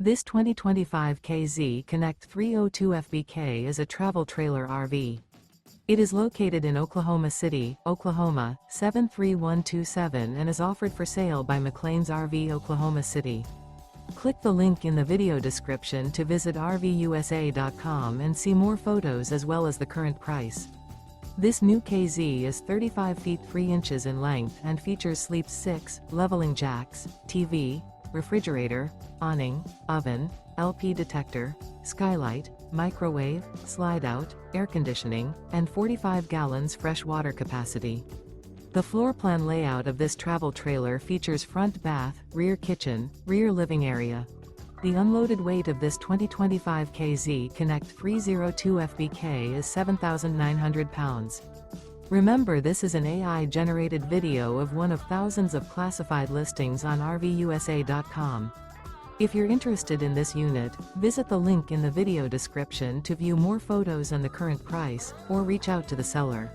This 2025 KZ Connect 302 FBK is a travel trailer RV. It is located in Oklahoma City, Oklahoma, 73127 and is offered for sale by McClain's RV Oklahoma City. Click the link in the video description to visit RVUSA.com and see more photos as well as the current price. This new KZ is 35 feet 3 inches in length and features sleeps 6, leveling jacks, TV, refrigerator, awning, oven, LP detector, skylight, microwave, slide-out, air conditioning, and 45 gallons fresh water capacity. The floor plan layout of this travel trailer features front bath, rear kitchen, rear living area. The unloaded weight of this 2025 KZ Connect 302 FBK is 7,900 pounds. Remember, this is an AI-generated video of one of thousands of classified listings on RVUSA.com. If you're interested in this unit, visit the link in the video description to view more photos and the current price, or reach out to the seller.